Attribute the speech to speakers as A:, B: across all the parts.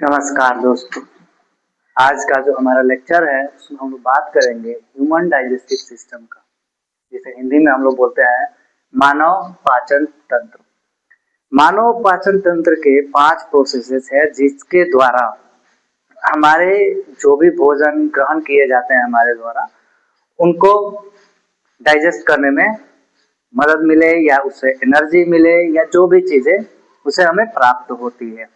A: नमस्कार दोस्तों। आज का जो हमारा लेक्चर है उसमें हम लोग बात करेंगे ह्यूमन डाइजेस्टिव सिस्टम का, जिसे हिंदी में हम लोग बोलते हैं मानव पाचन तंत्र। मानव पाचन तंत्र के 5 प्रोसेसेस है जिसके द्वारा हमारे जो भी भोजन ग्रहण किए जाते हैं हमारे द्वारा उनको डाइजेस्ट करने में मदद मिले या उससे एनर्जी मिले या जो भी चीजें उसे हमें प्राप्त होती है।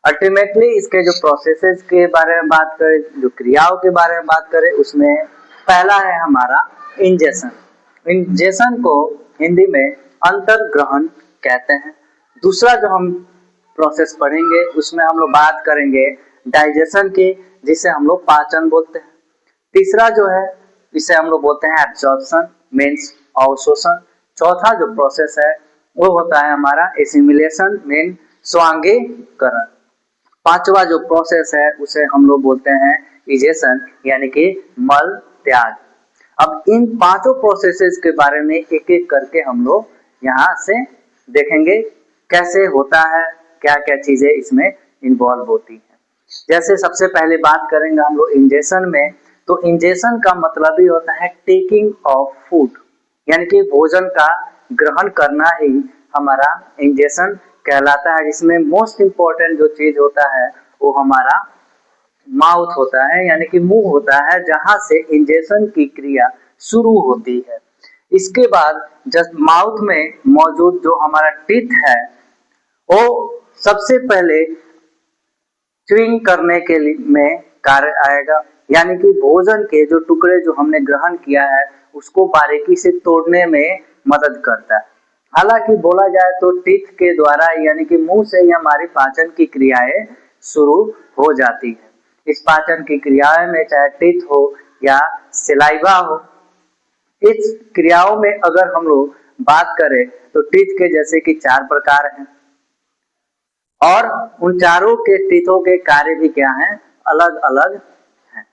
A: अल्टीमेटली इसके जो प्रोसेसेस के बारे में बात करें, जो क्रियाओं के बारे में बात करें, उसमें पहला है हमारा इंजेशन। इंजेशन को हिंदी में अंतर्ग्रहण कहते हैं। दूसरा जो हम प्रोसेस पढ़ेंगे उसमें हम लोग बात करेंगे डाइजेशन की, जिसे हम लोग पाचन बोलते हैं। तीसरा जो है इसे हम लोग बोलते हैं एब्जॉर्प्शन मीन्स अवशोषण। चौथा जो प्रोसेस है वो होता है हमारा एसिमिलेशन मीन स्वांगीकरण। पांचवा जो प्रोसेस है उसे हम लोग बोलते हैं इजेशन यानी कि मल त्याग। अब इन पांचों प्रोसेसेस के बारे में एक एक करके हम लोग यहाँ से देखेंगे कैसे होता है, क्या क्या चीजें इसमें इन्वॉल्व होती हैं। जैसे सबसे पहले बात करेंगे हम लोग इंजेशन में, तो इंजेशन का मतलब ही होता है टेकिंग ऑफ फूड, यानी कि भोजन का ग्रहण करना ही हमारा इंजेशन कहलाता है। जिसमें मोस्ट इम्पोर्टेंट जो चीज होता है वो हमारा माउथ होता है, यानी कि मुंह होता है, जहां से इंजेशन की क्रिया शुरू होती है। इसके बाद जस्ट माउथ में मौजूद जो हमारा टीथ है वो सबसे पहले च्युइंग करने के लिए में कार्य आएगा, यानी कि भोजन के जो टुकड़े जो हमने ग्रहण किया है उसको बारीकी से तोड़ने में मदद करता है। हालांकि बोला जाए तो टीथ के द्वारा यानी कि मुंह से ही हमारी पाचन की क्रियाएं शुरू हो जाती है। इस पाचन की क्रियाएं में चाहे टीथ हो या सलाइवा हो, इस क्रियाओं में अगर हम लोग बात करें तो टीथ के जैसे कि 4 प्रकार हैं और उन चारों के टीथों के कार्य भी क्या हैं, अलग अलग हैं।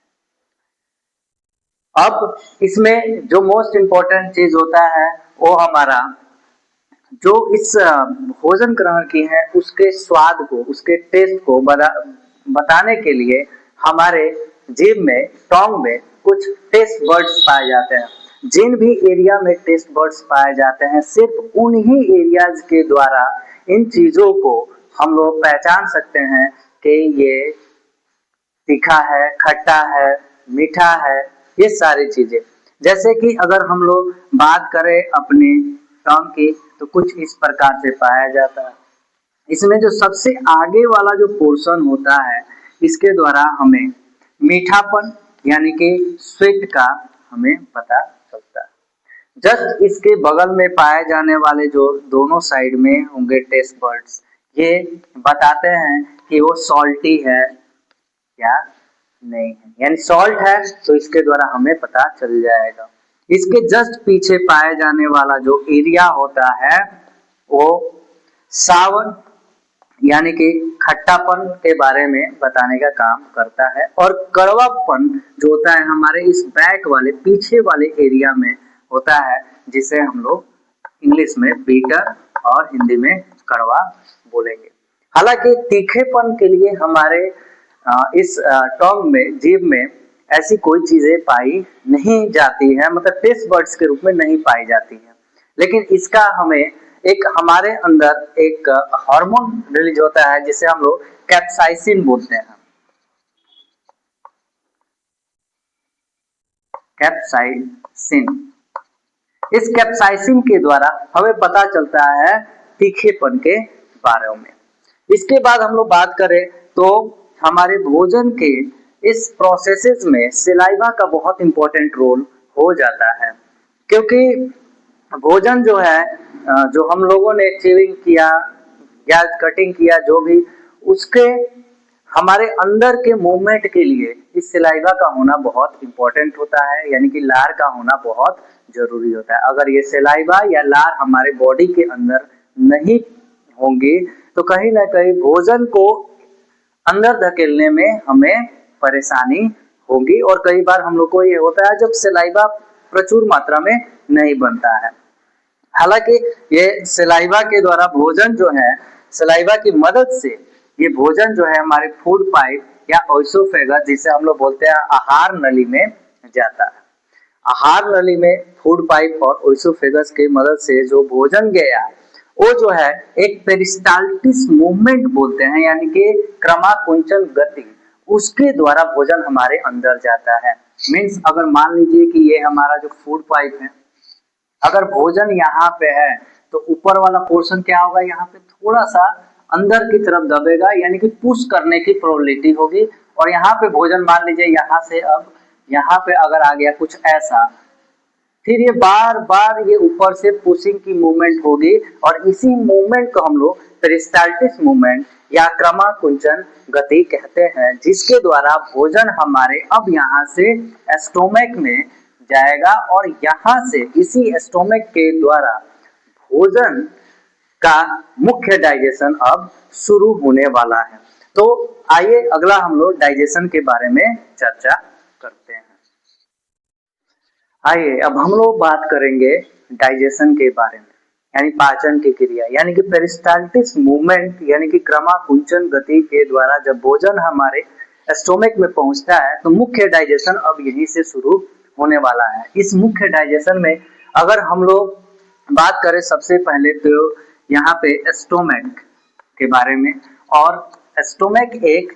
A: अब इसमें जो मोस्ट इम्पोर्टेंट चीज होता है वो हमारा जो इस भोजन ग्रहण की है उसके स्वाद को, उसके टेस्ट को बताने के लिए हमारे जीभ में, टोंग में कुछ टेस्ट बर्ड्स पाए जाते हैं। जिन भी एरिया में टेस्ट बर्ड्स पाए जाते हैं सिर्फ उन्हीं एरियाज के द्वारा इन चीजों को हम लोग पहचान सकते हैं कि ये तीखा है, खट्टा है, मीठा है, ये सारी चीजें। जैसे कि अगर हम लोग बात करें अपने टंग की तो कुछ इस प्रकार से पाया जाता है। इसमें जो सबसे आगे वाला जो पोर्शन होता है इसके द्वारा हमें मीठापन यानी कि स्वीट का हमें पता चलता है। जस्ट इसके बगल में पाए जाने वाले जो दोनों साइड में होंगे टेस्ट बर्ड्स, ये बताते हैं कि वो सॉल्टी है या नहीं है, यानी सॉल्ट है तो इसके द्वारा हमें पता चल जाएगा। इसके जस्ट पीछे पाए जाने वाला जो एरिया होता है वो सावर यानी कि खट्टापन के बारे में बताने का काम करता है, और कड़वापन जो होता है हमारे इस बैक वाले पीछे वाले एरिया में होता है, जिसे हम लोग इंग्लिश में बीटर और हिंदी में कड़वा बोलेंगे। हालांकि तीखेपन के लिए हमारे इस टंग में, जीभ में ऐसी कोई चीजें पाई नहीं जाती है, मतलब टेस्ट बर्ड्स के रूप में नहीं पाई जाती है। लेकिन इसका हमें एक हमारे अंदर एक हार्मोन रिलीज होता है जिसे हम लोग कैप्साइसिन बोलते हैं। कैप्साइसिन, इस कैप्साइसिन के द्वारा हमें पता चलता है तीखेपन के बारे में। इसके बाद हम लोग बात करें तो हमारे भोजन के इस प्रोसेसेस में सलाइवा का बहुत इंपॉर्टेंट रोल हो जाता है, क्योंकि भोजन जो है जो हम लोगों ने च्यूइंग किया या कटिंग किया जो भी, उसके हमारे अंदर के मूवमेंट के लिए इस सलाइवा का होना बहुत इंपॉर्टेंट होता है, यानी कि लार का होना बहुत जरूरी होता है। अगर ये सलाइवा या लार हमारे बॉडी के अंदर नहीं होंगी तो कहीं ना कहीं भोजन को अंदर धकेलने में हमें परेशानी होगी, और कई बार हम लोग को ये होता है जब सलाइवा प्रचुर मात्रा में नहीं बनता है। हालांकि ये सलाइवा के द्वारा भोजन जो है सलाइवा की मदद से ये भोजन जो है हमारे फूड पाइप या ओइसोफेगस जिसे हम लोग बोलते हैं आहार नली में जाता है। आहार नली में फूड पाइप और ओइसोफेगस की मदद से जो भोजन गया वो जो है एक पेरिस्टाल्टिस मूवमेंट बोलते हैं, यानी कि क्रमाकुंचन गति, उसके द्वारा भोजन हमारे अंदर जाता है। मीन्स अगर मान लीजिए कि ये हमारा जो फूड पाइप है, अगर भोजन यहाँ पे है तो ऊपर वाला पोर्शन क्या होगा, यहाँ पे थोड़ा सा अंदर की तरफ दबेगा, यानी कि पुश करने की प्रोबेबिलिटी होगी। और यहाँ पे भोजन मान लीजिए यहाँ से अब यहाँ पे अगर आ गया कुछ ऐसा, फिर ये बार बार ये ऊपर से पुशिंग की मूवमेंट होगी और इसी मूवमेंट को हम लोग पेरिस्टाल्टिस मूवमेंट या क्रमाकुंचन गति कहते हैं, जिसके द्वारा भोजन हमारे अब यहाँ से स्टोमक में जाएगा और यहाँ से इसी स्टोमक के द्वारा भोजन का मुख्य डाइजेशन अब शुरू होने वाला है। तो आइए अगला हम लोग डाइजेशन के बारे में चर्चा करते हैं। आइए अब हम लोग बात करेंगे डाइजेशन के बारे में, यानी पाचन की क्रिया, यानी कि पेरिस्टाल्टिस मूवमेंट, यानी कि क्रमाकुंचन गति के द्वारा जब भोजन हमारे स्टोमक में पहुंचता है तो मुख्य डाइजेशन अब यहीं से शुरू होने वाला है। इस मुख्य डाइजेशन में अगर हम लोग बात करें सबसे पहले तो यहाँ पे स्टोमक के बारे में, और स्टोमक एक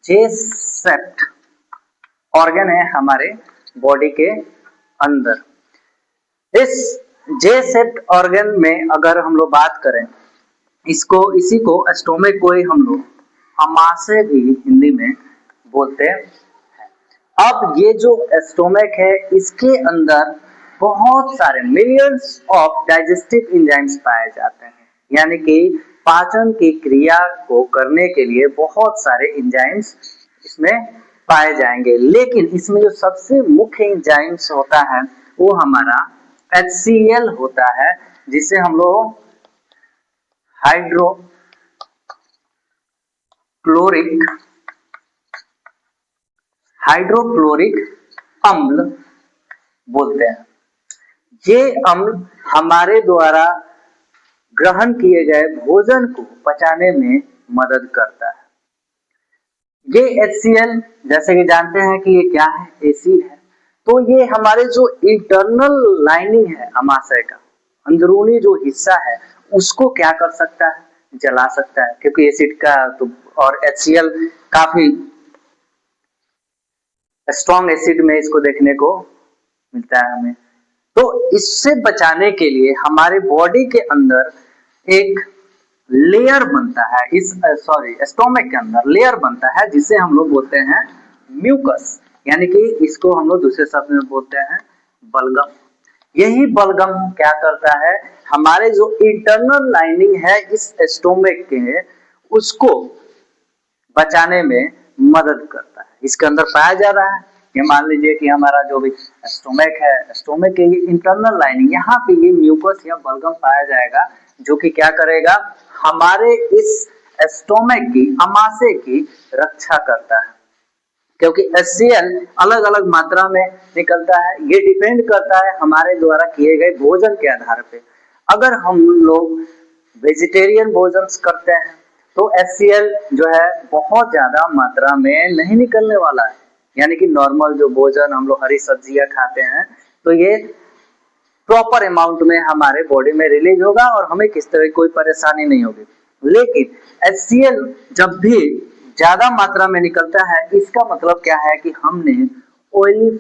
A: जे शेप्ड ऑर्गन है हमारे बॉडी के अंदर। इस जे शेप्ड ऑर्गन में अगर हम लोग बात करें, इसी को स्टोमक को ही हम लोग अमाशय भी हिंदी में बोलते हैं। अब ये जो स्टोमक है इसके अंदर बहुत सारे मिलियंस ऑफ डाइजेस्टिव एंजाइम्स पाए जाते हैं, यानी कि पाचन की क्रिया को करने के लिए बहुत सारे एंजाइम्स इसमें पाए जाएंगे। लेकिन इसमें जो सबसे मुख्य एंजाइम्स होता है वो हमारा HCl होता है, जिसे हम लोग हाइड्रोक्लोरिक अम्ल बोलते हैं। ये अम्ल हमारे द्वारा ग्रहण किए गए भोजन को पचाने में मदद करता है। ये HCl जैसे कि जानते हैं कि ये क्या है, एसिड है। तो ये हमारे जो इंटरनल लाइनिंग है अमाशय का, अंदरूनी जो हिस्सा है, उसको क्या कर सकता है, जला सकता है, क्योंकि एसिड का तो और HCl काफी स्ट्रॉन्ग एसिड में इसको देखने को मिलता है हमें। तो इससे बचाने के लिए हमारे बॉडी के अंदर एक लेयर बनता है, स्टोमक के अंदर लेयर बनता है जिसे हम लोग बोलते हैं म्यूकस, यानी कि इसको हम लोग दूसरे शब्द में बोलते हैं बलगम। यही बलगम क्या करता है, हमारे जो इंटरनल लाइनिंग है इस स्टोमक के, उसको बचाने में मदद करता है। इसके अंदर पाया जा रहा है, ये मान लीजिए कि हमारा जो भी स्टोमक है, स्टोमक के ये इंटरनल लाइनिंग, यहाँ पे ये म्यूकस या बलगम पाया जाएगा, जो कि क्या करेगा, हमारे इस स्टोमक की अमाशय की रक्षा करता है। क्योंकि HCl अलग अलग मात्रा में निकलता है, ये डिपेंड करता है हमारे द्वारा किए गए भोजन के आधार पे। अगर हम लोग वेजिटेरियन भोजन करते हैं तो HCl जो है बहुत ज्यादा मात्रा में नहीं निकलने वाला है, यानी कि नॉर्मल जो भोजन हम लोग हरी सब्जियां खाते हैं तो ये प्रॉपर अमाउंट में हमारे बॉडी में रिलीज होगा और हमें किस तरह कोई परेशानी नहीं होगी। लेकिन HCl जब भी ज्यादा मात्रा में निकलता है, इसका मतलब क्या है कि हमने ऑयली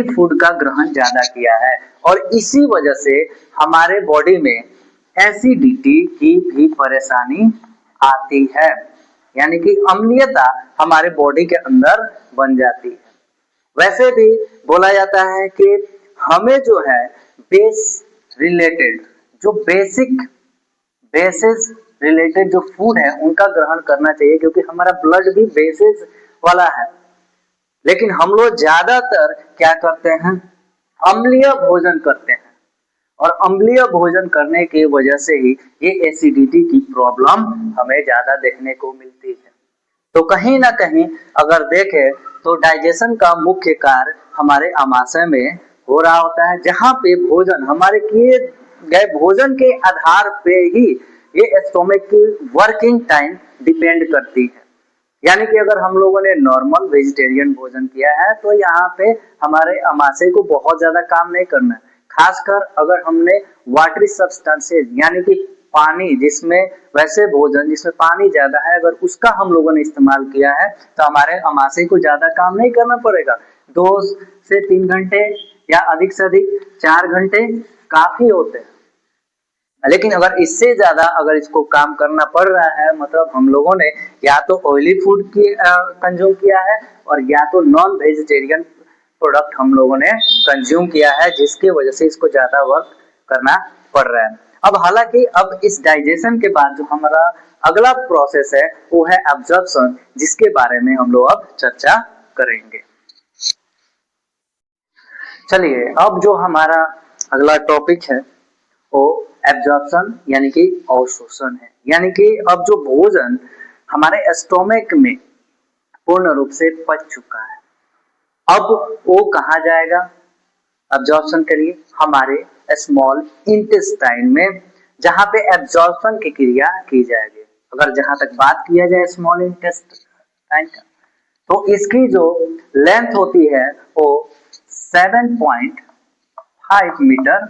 A: फूड का ग्रहण ज्यादा किया है और इसी वजह से हमारे बॉडी में एसिडिटी की भी परेशानी आती है, यानी कि अम्लीयता हमारे बॉडी के अंदर बन जाती है। वैसे भी बोला जाता है कि हमें जो है बेस रिलेटेड जो बेसिस रिलेटेड जो फूड है उनका ग्रहण करना चाहिए, क्योंकि हमारा ब्लड भी बेसिस वाला है। लेकिन हम लोग ज्यादातर क्या करते हैं, अम्लीय भोजन करते हैं और अम्लीय भोजन करने की वजह से ही ये एसिडिटी की प्रॉब्लम हमें ज्यादा देखने को मिलती है। तो कहीं ना कहीं अगर देखें तो डाइजेशन का मुख्य कार्य हमारे अमाशय में हो रहा होता है, जहाँ पे भोजन हमारे किए गए भोजन के आधार पे ही ये स्टोमक की वर्किंग टाइम डिपेंड करती है। यानी कि अगर हम लोगों ने नॉर्मल वेजिटेरियन भोजन किया है तो यहाँ पे हमारे अमाशय को बहुत ज्यादा काम नहीं करना है। खासकर अगर हमने वाटरी सब्सटेंसेज यानी कि पानी, जिसमें वैसे भोजन जिसमें पानी ज्यादा है, अगर उसका हम लोगों ने इस्तेमाल किया है तो हमारे अमाशय को ज्यादा काम नहीं करना पड़ेगा। 2 से 3 घंटे या अधिक से अधिक 4 घंटे काफी होते हैं। लेकिन अगर इससे ज्यादा अगर इसको काम करना पड़ रहा है, मतलब हम लोगों ने या तो ऑयली फूड की कंज्यूम किया है और या तो नॉन वेजिटेरियन प्रोडक्ट हम लोगों ने कंज्यूम किया है, जिसकी वजह से इसको ज्यादा वर्क करना पड़ रहा है। अब हालांकि अब इस डाइजेशन के बाद जो हमारा अगला प्रोसेस है वो है एब्जॉर्प्शन, जिसके बारे में हम लोग अब चर्चा करेंगे। चलिए, अब जो हमारा अगला टॉपिक है वो एब्जॉर्प्शन यानी कि अवशोषण है। यानी कि अब जो भोजन हमारे स्टोमक में पूर्ण रूप से पच चुका है, अब वो कहाँ जाएगा एब्जॉर्प्शन के लिए? हमारे स्मॉल इंटेस्टाइन में, जहां पे एब्जॉर्प्शन की क्रिया की जाएगी। अगर जहां तक बात किया जाए स्मॉल इंटेस्टाइन का, तो इसकी जो लेंथ होती है वो 7.5 मीटर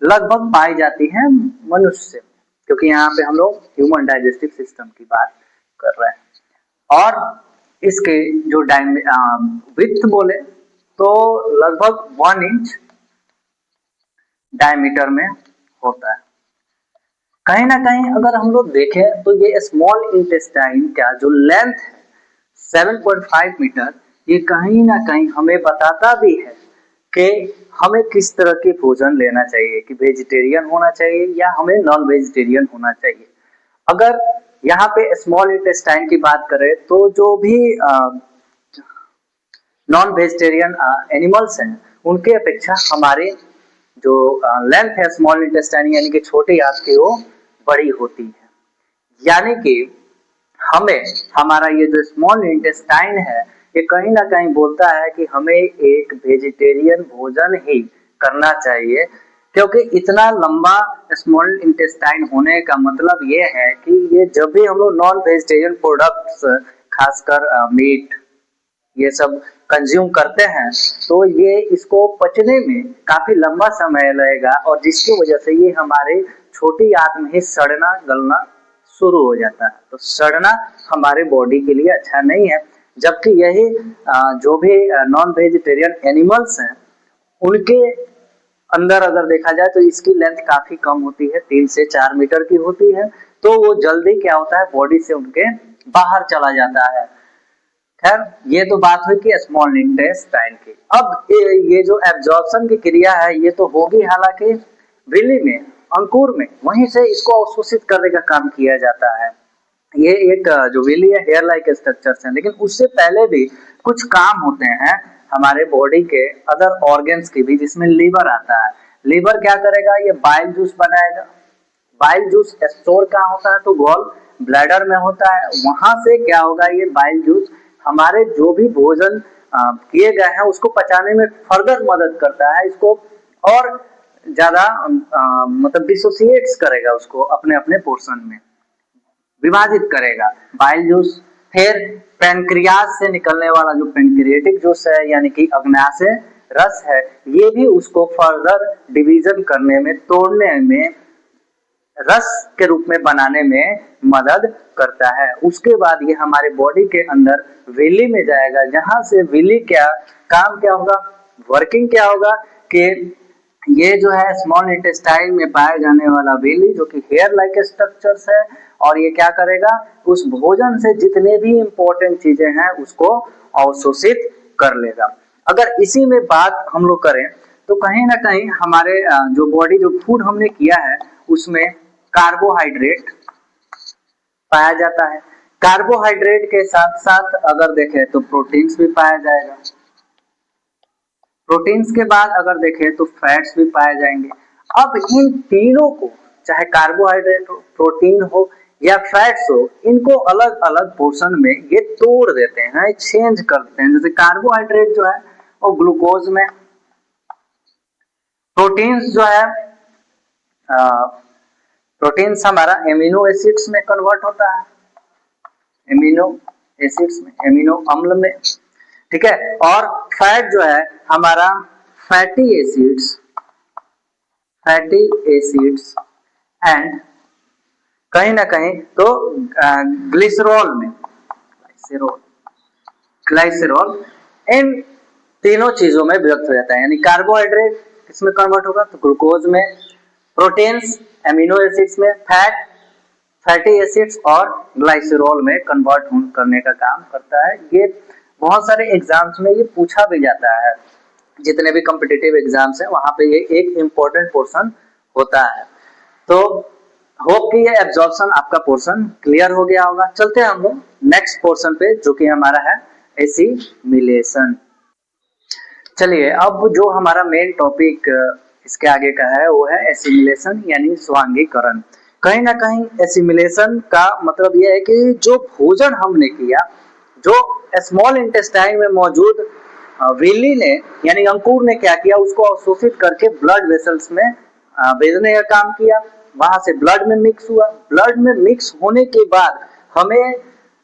A: लगभग पाई जाती है मनुष्य, क्योंकि यहाँ पे हम लोग ह्यूमन डाइजेस्टिव सिस्टम की बात कर रहे हैं। और इसके जो विड्थ बोले तो लगभग 1 इंच डायमीटर में होता है। कहीं ना कहीं अगर हम लोग देखें तो ये स्मॉल इंटेस्टाइन का जो लेंथ है 7.5 मीटर, ये कहीं ना कहीं हमें बताता भी है कि हमें किस तरह के भोजन लेना चाहिए, कि वेजिटेरियन होना चाहिए या हमें नॉन वेजिटेरियन होना चाहिए। अगर यहाँ पे स्मॉल इंटेस्टाइन की बात करें तो जो भी नॉन वेजिटेरियन एनिमल्स हैं उनके अपेक्षा हमारे जो लेंथ है स्मॉल इंटेस्टाइन यानी कि छोटे आंत की, वो बड़ी होती है। यानी कि हमें हमारा ये जो स्मॉल इंटेस्टाइन है ये कहीं ना कहीं बोलता है कि हमें एक वेजिटेरियन भोजन ही करना चाहिए, क्योंकि इतना लंबा स्मॉल इंटेस्टाइन होने का मतलब ये है कि ये जब भी हम लोग नॉन वेजिटेरियन प्रोडक्ट्स खासकर मीट ये सब कंज्यूम करते हैं तो ये इसको पचने में काफी लंबा समय लगेगा, और जिसकी वजह से ये हमारे छोटी आंत में ही सड़ना गलना शुरू हो जाता है। तो सड़ना हमारे बॉडी के लिए अच्छा नहीं है। जबकि यही जो भी नॉन वेजिटेरियन एनिमल्स हैं उनके अंदर अगर देखा जाए तो इसकी लेंथ काफी कम होती है, 3 से 4 मीटर की होती है। तो वो जल्दी क्या होता है, बॉडी से उनके बाहर चला जाता है। खैर, ये तो बात हुई कि स्मॉल इंटेस्टाइन की। अब ये जो एब्जॉर्प्शन की क्रिया है ये तो होगी हालांकि विली में, अंकुर में, वहीं से इसको अवशोषित करने का काम किया जाता है। ये एक जो विली है हेयर लाइक स्ट्रक्चर्स है, लेकिन उससे पहले भी कुछ काम होते हैं हमारे बॉडी के अदर ऑर्गन्स के भी, जिसमें लीवर आता है। लीवर क्या करेगा, ये बाइल जूस बनाएगा। बाइल जूस स्टोर कहाँ होता है, तो गॉल ब्लैडर में होता है। वहां से क्या होगा, ये बाइल जूस हमारे जो भी भोजन किए गए हैं उसको पचाने में फर्दर मदद करता है। इसको और ज्यादा मतलब डिसोसिएट्स करेगा, उसको अपने अपने पोर्शन में विभाजित करेगा बाइल जूस। फिर पैनक्रियास से निकलने वाला जो पैनक्रियाटिक जूस है यानी कि अग्नाशय रस है, ये भी उसको फर्दर डिवीजन करने में, तोड़ने में, रस के रूप में बनाने में मदद करता है। उसके बाद ये हमारे बॉडी के अंदर विली में जाएगा, जहां से विली क्या काम क्या होगा, वर्किंग क्या होगा कि ये जो है स्मॉल इंटेस्टाइन में पाया जाने वाला विली जो कि हेयर लाइक स्ट्रक्चर्स है, और ये क्या करेगा, उस भोजन से जितने भी इंपॉर्टेंट चीजें हैं उसको अवशोषित कर लेगा। अगर इसी में बात हम लोग करें तो कहीं ना कहीं हमारे जो बॉडी जो फूड हमने किया है उसमें कार्बोहाइड्रेट पाया जाता है। कार्बोहाइड्रेट के साथ साथ अगर देखें तो प्रोटीन्स भी पाया जाएगा। प्रोटीन्स के बाद अगर देखें तो फैट्स भी पाए जाएंगे। अब इन तीनों को, चाहे कार्बोहाइड्रेट हो, प्रोटीन हो या फैट्स हो, इनको अलग अलग पोर्शन में ये तोड़ देते हैं, चेंज करते हैं। जैसे कार्बोहाइड्रेट जो है वो ग्लूकोज में, प्रोटीन्स जो है प्रोटीन्स हमारा एमिनो एसिड्स में कन्वर्ट होता है, एमिनो एसिड्स में, एमिनो अम्ल में, ठीक है। और फैट जो है हमारा फैटी एसिड्स एंड कहीं ना कहीं तो ग्लिसरॉल में, ग्लाइसरॉल, इन तीनों चीजों में व्यक्त हो जाता है। यानी कार्बोहाइड्रेट किसमें कन्वर्ट होगा, तो ग्लूकोज में, प्रोटीन्स एमिनो एसिड्स में, फैटी एसिड्स और ग्लाइसरॉल में कन्वर्ट करने का काम करता है। ये बहुत सारे एग्जाम्स में ये पूछा भी जाता है, जितने भी कॉम्पिटिटिव एग्जाम्स हैं वहां पे ये एक इम्पोर्टेंट पोर्शन होता है। तो होप कि ये एब्जॉर्प्शन आपका पोर्शन क्लियर हो गया होगा। चलते हैं हम लोग नेक्स्ट पोर्शन पे, जो कि हमारा है एसिमिलेशन। चलिए, अब जो हमारा मेन टॉपिक इसके आगे का है वो है एसिमिलेशन यानी स्वांगीकरण। कहीं ना कहीं एसिमिलेशन का मतलब यह है कि जो भोजन हमने किया, जो स्मॉल इंटेस्टाइन में मौजूद विली ने यानी अंकुर ने क्या किया, उसको अवशोषित करके ब्लड वेसल्स में भेजने का काम किया, वहां से ब्लड में मिक्स हुआ। ब्लड में मिक्स होने के बाद हमें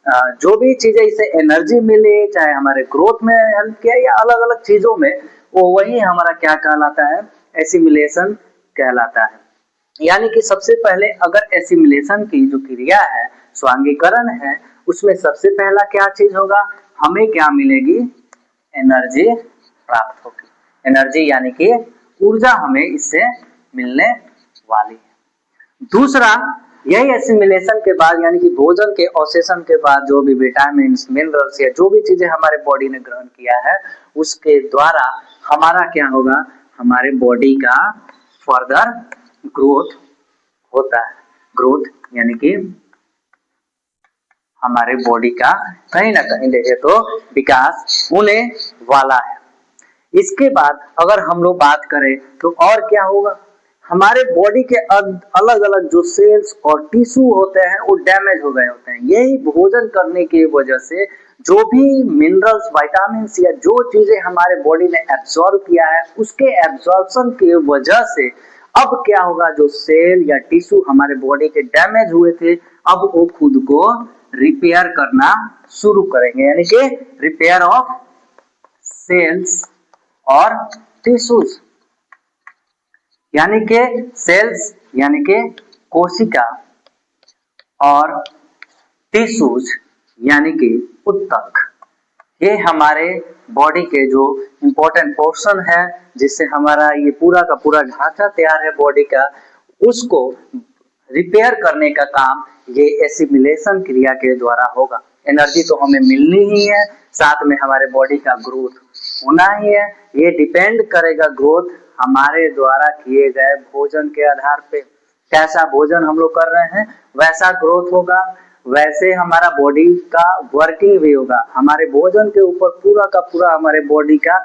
A: जो भी चीजें इससे एनर्जी मिले, चाहे हमारे ग्रोथ में हेल्प किया या अलग अलग चीजों में, वो वही हमारा क्या कहलाता है, एसिमिलेशन कहलाता है। यानी कि सबसे पहले अगर एसिमिलेशन की जो क्रिया है, स्वांगीकरण है, उसमें सबसे पहला क्या चीज होगा, हमें क्या मिलेगी, एनर्जी प्राप्त होगी। एनर्जी यानी कि ऊर्जा हमें इससे मिलने वाली है। दूसरा, यही एसिमिलेशन के बाद यानी कि भोजन के अवशोषण के बाद जो भी विटामिन, मिनरल्स या जो भी चीजें हमारे बॉडी ने ग्रहण किया है, उसके द्वारा हमारा क्या होगा, हमारे बॉडी का फर्दर ग्रोथ होता है। ग्रोथ यानी कि हमारे बॉडी का कहीं ना कहीं देखे तो विकास होने वाला है। इसके बाद अगर हम लोग बात करें तो और क्या होगा, हमारे बॉडी के अलग अलग जो सेल्स और टिश्यू होते हैं वो डैमेज हो गए होते हैं। यही भोजन करने की वजह से जो भी मिनरल्स, विटामिन्स या जो चीजें हमारे बॉडी ने एब्जॉर्ब किया है, उसके एब्जॉर्प्शन की वजह से अब क्या होगा, जो सेल या टिश्यू हमारे बॉडी के डैमेज हुए थे, अब वो खुद को रिपेयर करना शुरू करेंगे। यानी कि रिपेयर ऑफ सेल्स और टिश्यूज, यानी कि सेल्स यानी कि कोशिका और टिश्यूज यानी कि ऊतक, ये हमारे बॉडी के जो इम्पोर्टेंट पोर्शन है, जिससे हमारा ये पूरा का पूरा ढांचा तैयार है बॉडी का, उसको रिपेयर करने का काम ये एसिमिलेशन क्रिया के द्वारा होगा। एनर्जी तो हमें मिलनी ही है, साथ में हमारे बॉडी का ग्रोथ होना ही है। ये डिपेंड करेगा ग्रोथ हमारे द्वारा किए गए भोजन के आधार पे। कैसा भोजन हम लोग कर रहे हैं वैसा ग्रोथ होगा, वैसे हमारा बॉडी का वर्किंग भी होगा। हमारे भोजन के ऊपर पूरा का पूरा हमारे बॉडी का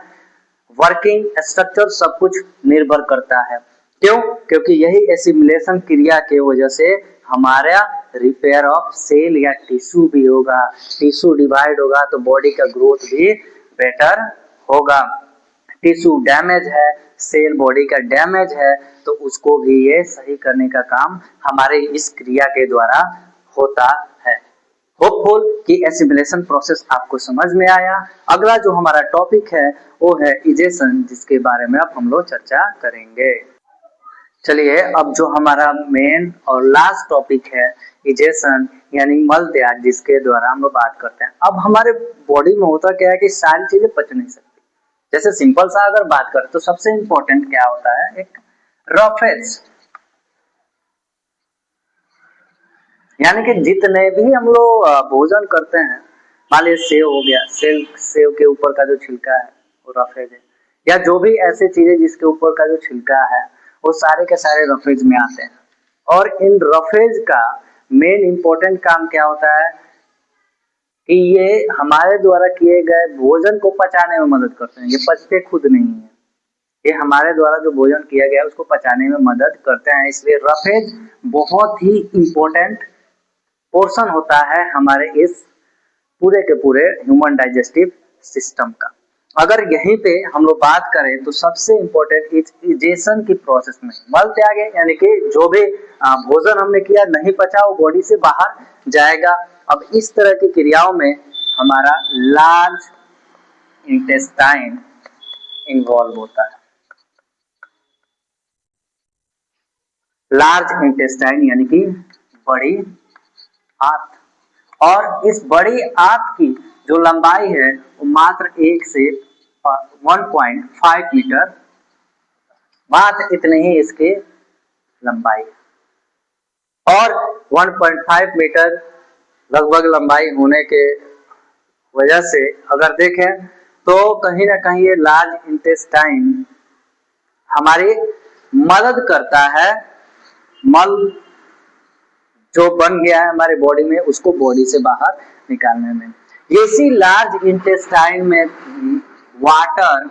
A: वर्किंग स्ट्रक्चर सब कुछ निर्भर करता है। क्यों? क्योंकि यही एसिमिलेशन क्रिया के वजह से हमारा रिपेयर ऑफ सेल या टिश्यू भी होगा। टिश्यू डिवाइड होगा तो बॉडी का ग्रोथ भी बेटर होगा। टिश्यू डैमेज है, सेल बॉडी का डैमेज है, तो उसको भी ये सही करने का काम हमारे इस क्रिया के द्वारा होता है। होपफुल कि एसिमिलेशन प्रोसेस आपको समझ में आया। अगला जो हमारा टॉपिक है वो है इजेशन, जिसके बारे में अब हम लोग चर्चा करेंगे। चलिए, अब जो हमारा मेन और लास्ट टॉपिक है इजेशन यानी मल त्याग, जिसके द्वारा हम लोग बात करते हैं। अब हमारे बॉडी में होता क्या है कि सारी चीजें पच नहीं सकती। जैसे सिंपल सा अगर बात करें तो सबसे इंपॉर्टेंट क्या होता है, एक रफेज, यानी कि जितने भी हम लोग भोजन करते हैं, मान लीजिए सेव हो गया, सेव के ऊपर का जो छिलका है वो रफेज है, या जो भी ऐसे चीजें जिसके ऊपर का जो छिलका है वो सारे के सारे रफेज में आते हैं। और इन रफेज का मेन इंपॉर्टेंट काम क्या होता है कि ये हमारे द्वारा किए गए भोजन को पचाने में मदद करते हैं। ये पचते खुद नहीं है, ये हमारे द्वारा जो भोजन किया गया है उसको पचाने में मदद करते हैं। इसलिए रफेज बहुत ही इंपॉर्टेंट पोर्शन होता है हमारे इस पूरे के पूरे ह्यूमन डाइजेस्टिव सिस्टम का। अगर यहीं पे हम लोग बात करें तो सबसे इम्पोर्टेंट इजेशन की प्रोसेस में मल त्याग है, यानी कि जो भी भोजन हमने किया नहीं पचा वो बॉडी से बाहर जाएगा। अब इस तरह की क्रियाओं में हमारा लार्ज इंटेस्टाइन इन्वॉल्व होता है। लार्ज इंटेस्टाइन यानी कि बड़ी आंत, और इस बड़ी आंत की जो लंबाई है वो मात्र 1 से 1.5 मीटर, मात्र इतने ही इसके लंबाई, और 1.5 मीटर लगभग लंबाई होने के वजह से अगर देखें तो कहीं ना कहीं ये लार्ज इंटेस्टाइन हमारी मदद करता है मल जो बन गया है हमारे बॉडी में उसको बॉडी से बाहर निकालने में। इसी लार्ज इंटेस्टाइन में वाटर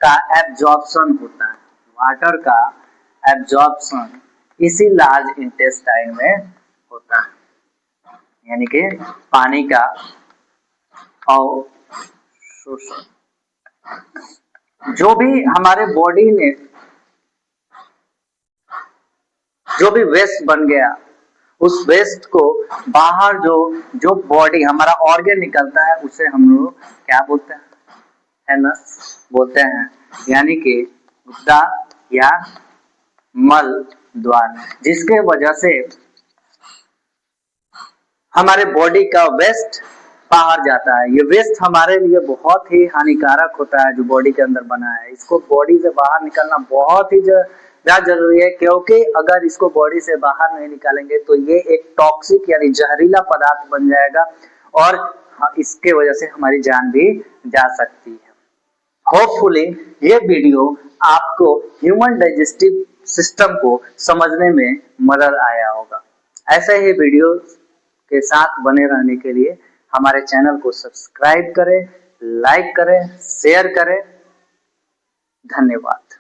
A: का एब्जॉर्प्शन होता है, वाटर का एब्जॉर्प्शन इसी लार्ज इंटेस्टाइन में होता है, यानी कि पानी का अवशोषण। जो भी हमारे बॉडी ने जो भी वेस्ट बन गया उस वेस्ट को बाहर जो बॉडी हमारा ऑर्गन निकलता है उसे हम लोग क्या बोलते हैं, एनस बोलते हैं, यानी कि गुद्दा या मल द्वार, जिसके वजह से हमारे बॉडी का वेस्ट बाहर जाता है। ये वेस्ट हमारे लिए बहुत ही हानिकारक होता है जो बॉडी के अंदर बना है, इसको बॉडी से बाहर निकालना बहुत ही ज्यादा जरूरी है, क्योंकि अगर इसको बॉडी से बाहर नहीं निकालेंगे तो ये एक टॉक्सिक यानी जहरीला पदार्थ बन जाएगा और इसके वजह से हमारी जान भी जा सकती है। होपफुली ये वीडियो आपको ह्यूमन डाइजेस्टिव सिस्टम को समझने में मदद आया होगा। ऐसे ही वीडियो के साथ बने रहने के लिए हमारे चैनल को सब्सक्राइब करें, लाइक करें, शेयर करें। धन्यवाद।